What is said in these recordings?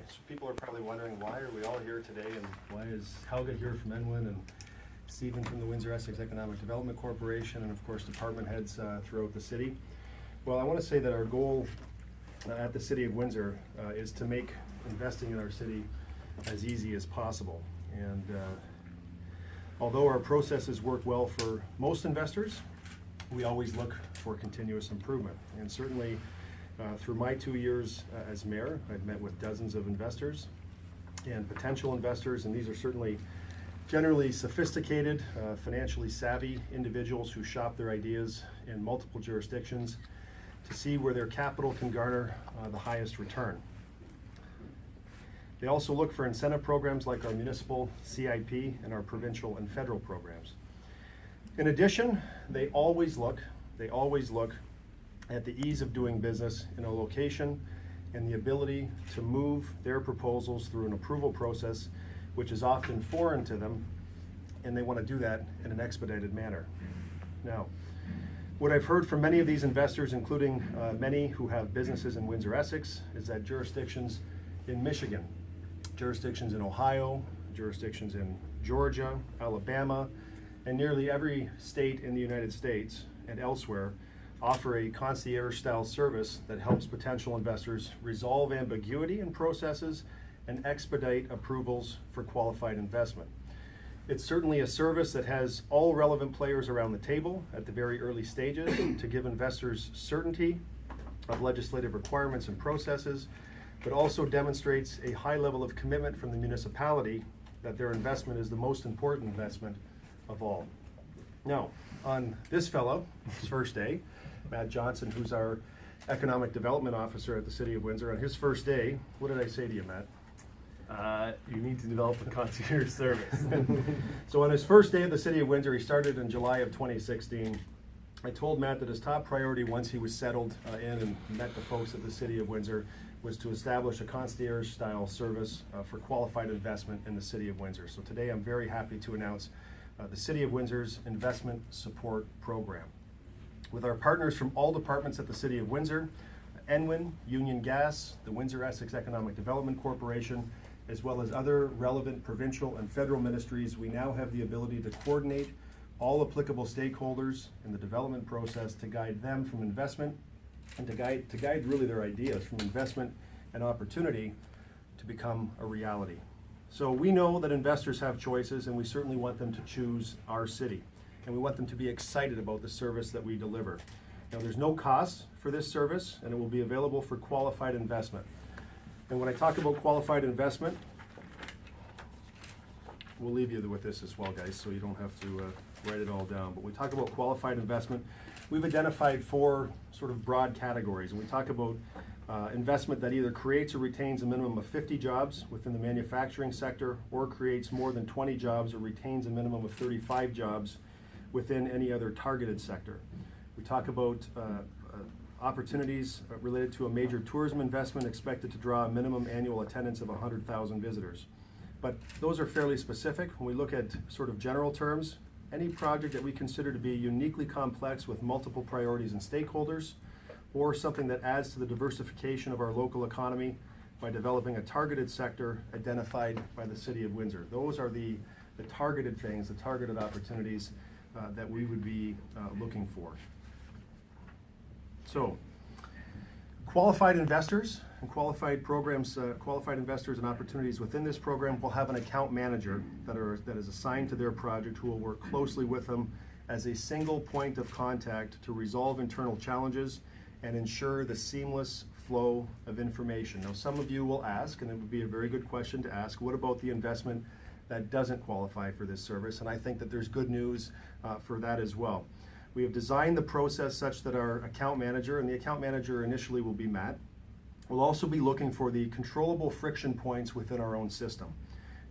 So people are probably wondering, why are we all here today, and why is Helga here from Enwin and Stephen from the Windsor Essex Economic Development Corporation, and of course department heads throughout the city. Well, I want to say that our goal at the City of Windsor is to make investing in our city as easy as possible. And although our processes work well for most investors, we always look for continuous improvement. And certainly through my 2 years as mayor, I've met with dozens of investors and potential investors, and these are certainly generally sophisticated, financially savvy individuals who shop their ideas in multiple jurisdictions to see where their capital can garner the highest return. They also look for incentive programs like our municipal CIP and our provincial and federal programs. In addition, they always look at the ease of doing business in a location and the ability to move their proposals through an approval process which is often foreign to them, and they want to do that in an expedited manner. Now, what I've heard from many of these investors, including many who have businesses in Windsor Essex, is that jurisdictions in Michigan, jurisdictions in Ohio, jurisdictions in Georgia, Alabama, and nearly every state in the United States and elsewhere offer a concierge-style service that helps potential investors resolve ambiguity in processes and expedite approvals for qualified investment. It's certainly a service that has all relevant players around the table at the very early stages to give investors certainty of legislative requirements and processes, but also demonstrates a high level of commitment from the municipality that their investment is the most important investment of all. Now, on this fellow, his first day, Matt Johnson, who's our Economic Development Officer at the City of Windsor, on his first day, what did I say to you, Matt? You need to develop a concierge service. So on his first day at the City of Windsor, he started in July of 2016. I told Matt that his top priority once he was settled in and met the folks at the City of Windsor was to establish a concierge-style service for qualified investment in the City of Windsor. So today I'm very happy to announce the City of Windsor's Investment Support Program. With our partners from all departments at the City of Windsor, Enwin, Union Gas, the Windsor Essex Economic Development Corporation, as well as other relevant provincial and federal ministries, we now have the ability to coordinate all applicable stakeholders in the development process to guide them from investment and to guide really their ideas from investment and opportunity to become a reality. So we know that investors have choices, and we certainly want them to choose our city, and we want them to be excited about the service that we deliver. Now, there's no cost for this service, and it will be available for qualified investment. And when I talk about qualified investment, we'll leave you with this as well, guys, so you don't have to write it all down. But when we talk about qualified investment, we've identified 4 sort of broad categories. And we talk about investment that either creates or retains a minimum of 50 jobs within the manufacturing sector, or creates more than 20 jobs or retains a minimum of 35 jobs within any other targeted sector. We talk about opportunities related to a major tourism investment expected to draw a minimum annual attendance of 100,000 visitors. But those are fairly specific. When we look at sort of general terms, any project that we consider to be uniquely complex with multiple priorities and stakeholders, or something that adds to the diversification of our local economy by developing a targeted sector identified by the City of Windsor. Those are the targeted things, the targeted opportunities that we would be looking for. So, qualified investors and qualified programs, qualified investors and opportunities within this program will have an account manager that is assigned to their project, who will work closely with them as a single point of contact to resolve internal challenges and ensure the seamless flow of information. Now, some of you will ask, and it would be a very good question to ask, what about the investment that doesn't qualify for this service? And I think that there's good news for that as well. We have designed the process such that our account manager, and the account manager initially will be Matt, will also be looking for the controllable friction points within our own system.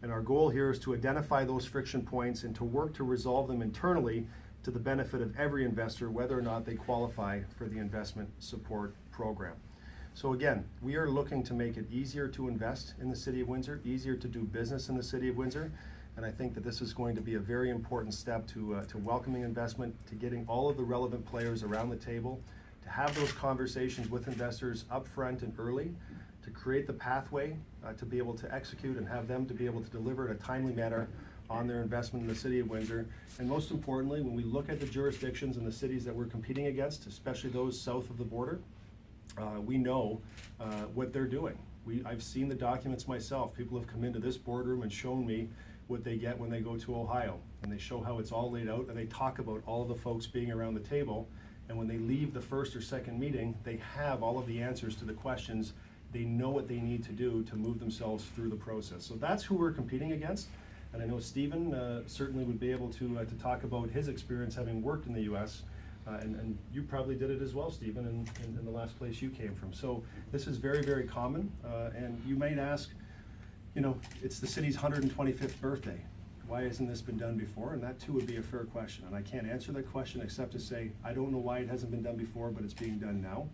And our goal here is to identify those friction points and to work to resolve them internally to the benefit of every investor, whether or not they qualify for the investment support program. So again, we are looking to make it easier to invest in the City of Windsor, easier to do business in the City of Windsor, and I think that this is going to be a very important step to welcoming investment, to getting all of the relevant players around the table, to have those conversations with investors up front and early, to create the pathway to be able to execute and have them to be able to deliver in a timely manner on their investment in the city of Windsor. And most importantly, when we look at the jurisdictions and the cities that we're competing against, especially those south of the border, we know what they're doing. I've seen the documents myself. People have come into this boardroom and shown me what they get when they go to Ohio. And they show how it's all laid out, and they talk about all of the folks being around the table. And when they leave the first or second meeting, they have all of the answers to the questions. They know what they need to do to move themselves through the process. So that's who we're competing against. And I know Stephen certainly would be able to talk about his experience having worked in the US. And you probably did it as well, Stephen, in the last place you came from. So this is very, very common. And you might ask, you know, it's the city's 125th birthday. Why hasn't this been done before? And that too would be a fair question. And I can't answer that question except to say, I don't know why it hasn't been done before, but it's being done now.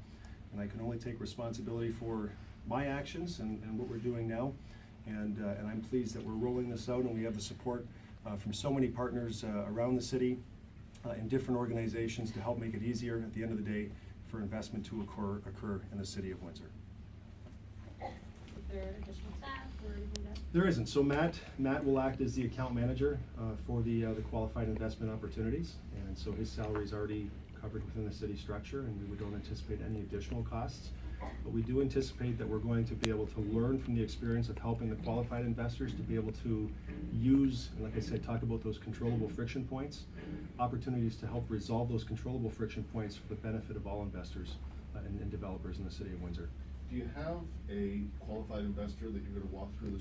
And I can only take responsibility for my actions and what we're doing now. And I'm pleased that we're rolling this out, and we have the support from so many partners around the city and different organizations to help make it easier at the end of the day for investment to occur in the city of Windsor. Is there additional staff or anything that? There isn't. So Matt will act as the account manager for the qualified investment opportunities, and so his salary is already covered within the city structure, and we don't anticipate any additional costs. But we do anticipate that we're going to be able to learn from the experience of helping the qualified investors to be able to use, and like I said, talk about those controllable friction points, opportunities to help resolve those controllable friction points for the benefit of all investors and developers in the city of Windsor. Do you have a qualified investor that you're going to walk through this